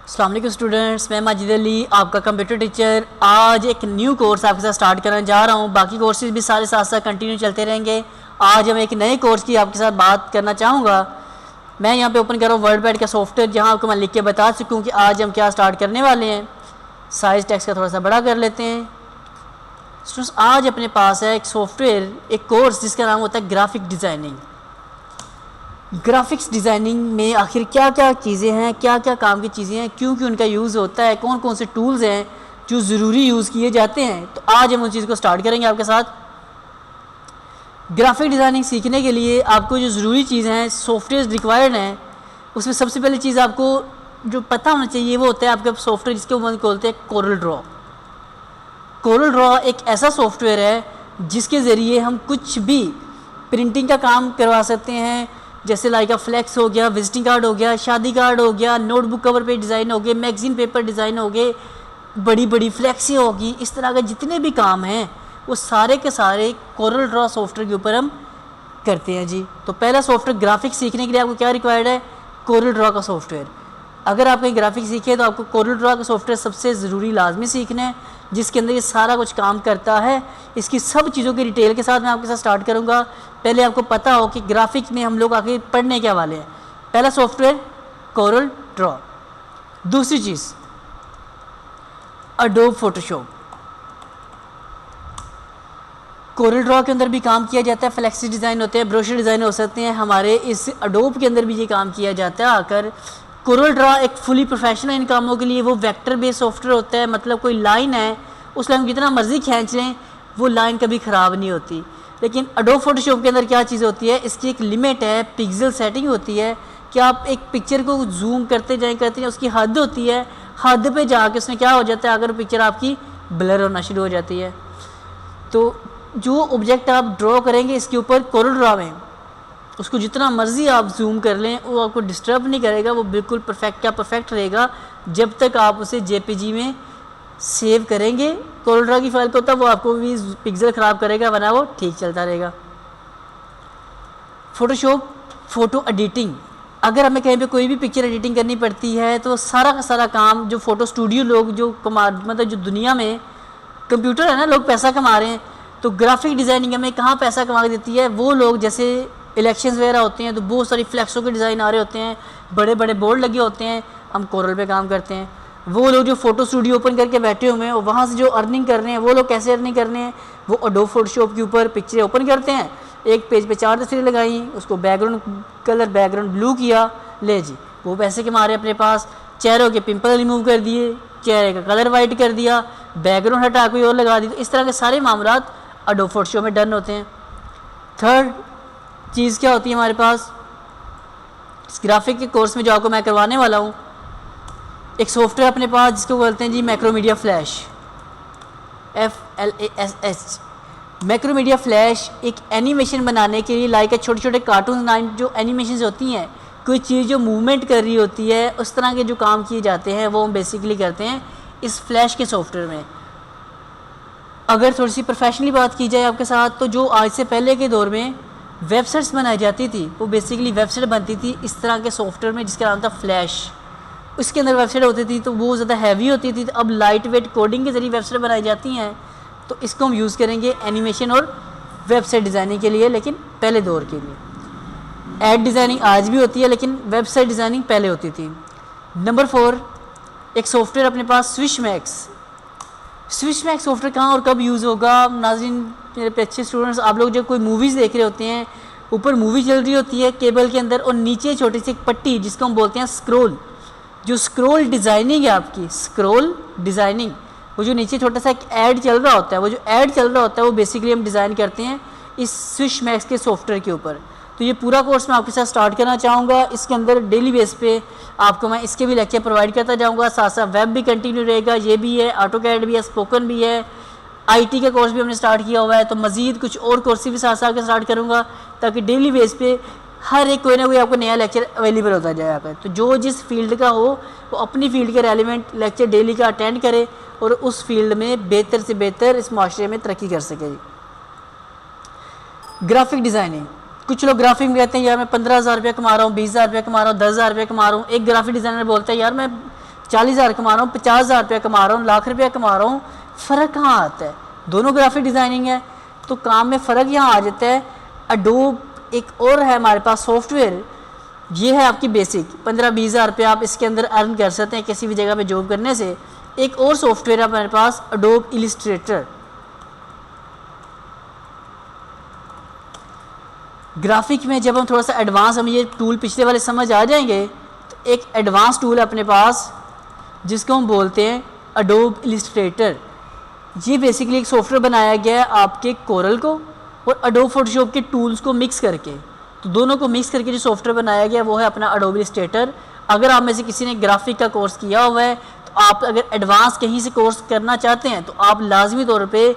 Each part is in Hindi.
अस्सलाम वालेकुम स्टूडेंट्स, मैं माजिद अली आपका कंप्यूटर टीचर। आज एक न्यू कोर्स आपके साथ स्टार्ट करने जा रहा हूँ। बाकी कोर्सेज भी सारे साथ साथ कंटिन्यू चलते रहेंगे। आज हम एक नए कोर्स की आपके साथ बात करना चाहूँगा। मैं यहाँ पे ओपन कर रहा हूँ वर्डपैड का सॉफ्टवेयर, जहाँ आपको मैं लिख के बता सकूँ कि आज हम क्या स्टार्ट करने वाले हैं। साइज़ टेक्स्ट का थोड़ा सा बड़ा कर लेते हैं। स्टूडेंट्स, आज अपने पास है एक सॉफ्टवेयर, एक कोर्स जिसका नाम होता है ग्राफिक डिज़ाइनिंग। ग्राफिक्स डिज़ाइनिंग में आखिर क्या क्या चीज़ें हैं, क्या क्या काम की चीज़ें हैं, क्योंकि उनका यूज़ होता है, कौन कौन से टूल्स हैं जो ज़रूरी यूज़ किए जाते हैं। तो आज हम उन चीज़ को स्टार्ट करेंगे आपके साथ। ग्राफिक डिज़ाइनिंग सीखने के लिए आपको जो ज़रूरी चीज़ें हैं, सॉफ्टवेयर रिक्वायर्ड हैं, उसमें सबसे पहली चीज़ आपको जो पता होना चाहिए वो होता है आपका सॉफ्टवेयर जिसके ऊपर बोलते हैं कोरल ड्रॉ। कोरल ड्रॉ एक ऐसा सॉफ्टवेयर है जिसके ज़रिए हम कुछ भी प्रिंटिंग का काम करवा सकते हैं, जैसे लाइक फ्लैक्स हो गया, विजिटिंग कार्ड हो गया, शादी कार्ड हो गया, नोटबुक कवर पे डिज़ाइन हो गए, मैगज़ीन पेपर डिज़ाइन हो गए, बड़ी बड़ी फ्लैक्सें होगी। इस तरह के जितने भी काम हैं वो सारे के सारे कोरल ड्रॉ सॉफ्टवेयर के ऊपर हम करते हैं जी। तो पहला सॉफ्टवेयर ग्राफिक्स सीखने के लिए आपको क्या रिक्वायर्ड है? कोरल ड्रॉ का सॉफ्टवेयर। अगर आप कहीं ग्राफिक्स सीखे तो आपको कोरल ड्रॉ का सॉफ्टवेयर सबसे ज़रूरी लाजमी सीखना है, जिसके अंदर ये सारा कुछ काम करता है। इसकी सब चीज़ों की डिटेल के साथ मैं आपके साथ स्टार्ट करूँगा। पहले आपको पता हो कि ग्राफिक्स में हम लोग आगे पढ़ने क्या वाले हैं। पहला सॉफ्टवेयर कोरल ड्रॉ। दूसरी चीज़ एडोब फोटोशॉप। कोरल ड्रॉ के अंदर भी काम किया जाता है, फ्लेक्सी डिज़ाइन होते हैं, ब्रोशर डिज़ाइन हो सकते हैं। हमारे इस एडोब के अंदर भी ये काम किया जाता है। आकर कोरल ड्रॉ एक फुली प्रोफेशनल इन कामों के लिए वो वेक्टर बेस्ड सॉफ्टवेयर होता है। मतलब कोई लाइन है, उस लाइन को जितना मर्जी खींच लें वो लाइन कभी ख़राब नहीं होती। लेकिन एडोब फोटोशॉप के अंदर क्या चीज़ होती है, इसकी एक लिमिट है, पिक्सल सेटिंग होती है कि आप एक पिक्चर को जूम करते जाएं, उसकी हद होती है। हद पे जाके उसमें क्या हो जाता है, अगर पिक्चर आपकी ब्लर होना शुरू हो जाती है। तो जो ऑब्जेक्ट आप ड्रॉ करेंगे इसके ऊपर कोरल ड्रॉ में, उसको जितना मर्जी आप जूम कर लें वो आपको डिस्टर्ब नहीं करेगा, वो बिल्कुल परफेक्ट का परफेक्ट रहेगा जब तक आप उसे जेपीजी में सेव करेंगे। कोरल ड्रॉ की फाइल को तब वो आपको भी पिक्सल ख़राब करेगा, वरना वो ठीक चलता रहेगा। Photoshop photo editing. अगर हमें कहीं पे कोई भी पिक्चर एडिटिंग करनी पड़ती है तो सारा का सारा काम जो फ़ोटो स्टूडियो लोग जो मतलब जो दुनिया में कंप्यूटर है ना, लोग पैसा कमा रहे हैं, तो ग्राफिक डिज़ाइनिंग हमें कहाँ पैसा कमा देती है? वो लोग जैसे इलेक्शंस वगैरह होते हैं तो बहुत सारी फ्लैक्सों के डिज़ाइन आ रहे होते हैं, बड़े बड़े बोर्ड लगे होते हैं, हम कोरल पे काम करते हैं। वो लोग जो फ़ोटो स्टूडियो ओपन करके बैठे हुए हैं और वहाँ से जो अर्निंग कर रहे हैं, वो लोग कैसे अर्निंग कर रहे हैं? वो एडोब फोटोशॉप के ऊपर पिक्चरें ओपन करते हैं, एक पेज पे 4 तस्वीरें लगाई, उसको बैकग्राउंड कलर बैकग्राउंड ब्लू किया, ले जी वो पैसे कमा रहे हैं अपने पास। चेहरों के पिंपल रिमूव कर दिए, चेहरे का कलर वाइट कर दिया, बैकग्राउंड हटा कोई और लगा दी। तो इस तरह के सारे मामलात एडोब फोटोशॉप में डन होते हैं। थर्ड चीज़ क्या होती है हमारे पास इस ग्राफिक के कोर्स में जो आपको मैं करवाने वाला हूँ, एक सॉफ्टवेयर अपने पास जिसको बोलते हैं जी Macromedia Flash, FLASH। Macromedia Flash एक एनिमेशन बनाने के लिए लाइक छोटे छोटे कार्टून लाइन जो एनिमेशन होती हैं, कोई चीज़ जो मूवमेंट कर रही होती है, उस तरह के जो काम किए जाते हैं वो हम बेसिकली करते हैं इस फ्लैश के सॉफ्टवेयर में। अगर थोड़ी सी प्रोफेशनली बात की जाए आपके साथ, तो जो आज से पहले के दौर में वेबसाइट्स बनाई जाती थी वो बेसिकली वेबसाइट बनती थी इस तरह के सॉफ्टवेयर में जिसका नाम था फ्लैश। उसके अंदर वेबसाइट होती थी तो वो ज़्यादा हैवी होती थी। तो अब लाइट वेट कोडिंग के ज़रिए वेबसाइट बनाई जाती हैं, तो इसको हम यूज़ करेंगे एनिमेशन और वेबसाइट डिज़ाइनिंग के लिए, लेकिन पहले दौर के लिए। एड डिज़ाइनिंग आज भी होती है लेकिन वेबसाइट डिज़ाइनिंग पहले होती थी। नंबर 4 एक सॉफ्टवेयर अपने पास Swish Max. Swish Max software कहाँ और कब यूज़ होगा? नाज़रीन मेरे पे अच्छे स्टूडेंट्स, आप लोग जब कोई मूवीज़ देख रहे होते हैं, ऊपर मूवी चल रही होती है केबल के अंदर और नीचे छोटी सी एक पट्टी जिसको हम बोलते हैं स्क्रोल। जो स्क्रोल डिज़ाइनिंग है आपकी, स्क्रोल डिज़ाइनिंग, वो जो नीचे छोटा सा एक ऐड चल रहा होता है, वो जो ऐड चल रहा होता है वो बेसिकली हम डिज़ाइन करते हैं इस स्विश मैक्स के सॉफ्टवेयर के ऊपर। तो ये पूरा कोर्स मैं आपके साथ स्टार्ट करना चाहूँगा। इसके अंदर डेली बेस पे आपको मैं इसके भी लेक्चर प्रोवाइड करता जाऊँगा, साथ साथ वेब भी कंटिन्यू रहेगा, ये भी है, ऑटोकैड भी है, स्पोकन भी है, IT का कोर्स भी हमने स्टार्ट किया हुआ है। तो मज़ीद कुछ और कोर्सेज भी साथ साथ के स्टार्ट करूँगा ताकि डेली बेस पे हर एक कोई ना कोई आपको नया लेक्चर अवेलेबल होता जाएगा। तो जो जिस फील्ड का हो वो अपनी फील्ड के रेलिवेंट लेक्चर डेली का अटेंड करे और उस फील्ड में बेहतर से बेहतर इस माशरे में तरक्की कर सके। ग्राफिक डिज़ाइनिंग, कुछ लोग ग्राफिक में कहते हैं यार मैं 15,000 रुपये कमा रहा हूँ, 20,000 रुपये कमा रहा हूँ, 10,000 रुपये कमा रहा हूँ। एक ग्राफिक डिज़ाइनर बोलता है यार मैं 40,000 कमा रहा हूँ, 50,000 रुपया कमा रहा हूँ, लाख रुपया कमा रहा हूँ, फ़र्क कहाँ आता है? दोनों ग्राफिक डिज़ाइनिंग है, तो काम में फ़र्क यहाँ आ जाता है। अडोब एक और है हमारे पास सॉफ्टवेयर, ये है आपकी बेसिक, 15-20 हज़ार रुपया आप इसके अंदर अर्न कर सकते हैं किसी भी जगह पे जॉब करने से। एक और सॉफ्टवेयर है हमारे पास अडोब इलिस्ट्रेटर। ग्राफिक में जब हम थोड़ा सा एडवांस, हम ये टूल पिछले वाले समझ आ जाएंगे, तो एक एडवांस टूल है अपने पास जिसको हम बोलते हैं अडोब इलिस्ट्रेटर। ये बेसिकली एक सॉफ्टवेयर बनाया गया है आपके कोरल को और अडोब फोटोशॉप के टूल्स को मिक्स करके, तो दोनों को मिक्स करके जो सॉफ्टवेयर बनाया गया वो है अपना अडोब इलिस्ट्रेटर। अगर आप में से किसी ने ग्राफिक का कोर्स किया हुआ है, तो आप अगर एडवांस कहीं से कोर्स करना चाहते हैं तो आप लाजमी तौर पे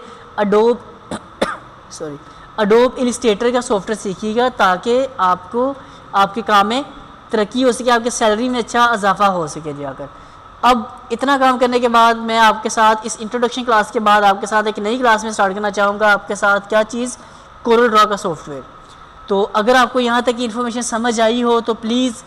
अडोब इलिस्ट्रेटर का सॉफ्टवेयर सीखिएगा, ताकि आपको आपके काम में तरक्की हो सके, आपके सैलरी में अच्छा इजाफा हो सके जाकर। अब इतना काम करने के बाद मैं आपके साथ इस इंट्रोडक्शन क्लास के बाद आपके साथ एक नई क्लास में स्टार्ट करना चाहूँगा आपके साथ क्या चीज़, कोरल ड्रॉ का सॉफ्टवेयर। तो अगर आपको यहाँ तक की इन्फॉर्मेशन समझ आई हो तो प्लीज़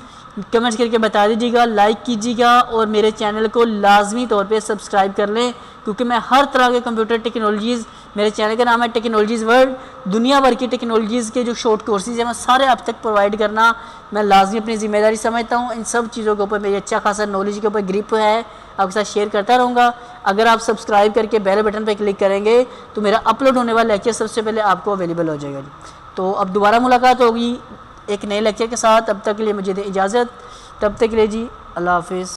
कमेंट्स करके बता दीजिएगा, लाइक कीजिएगा और मेरे चैनल को लाजमी तौर पे सब्सक्राइब कर लें, क्योंकि मैं हर तरह के कंप्यूटर टेक्नोलॉजीज़, मेरे चैनल का नाम है टेक्नोलॉजीज़ वर्ल्ड, दुनिया भर की टेक्नोलॉजीज़ के जो शॉर्ट कोर्सेज हैं मैं सारे आप तक प्रोवाइड करना मैं लाजमी अपनी ज़िम्मेदारी समझता हूँ। इन सब चीज़ों के ऊपर मेरी अच्छा खासा नॉलेज के ऊपर ग्रिप है, आपके साथ शेयर करता रहूँगा। अगर आप सब्सक्राइब करके बेल बटन पर क्लिक करेंगे तो मेरा अपलोड होने वाला लेक्चर सबसे पहले आपको अवेलेबल हो जाएगा। तो अब दोबारा मुलाकात होगी एक नए लेक्चर के साथ, तब तक के लिए मुझे दें इजाज़त, तब तक के लिए जी अल्लाह हाफिज़।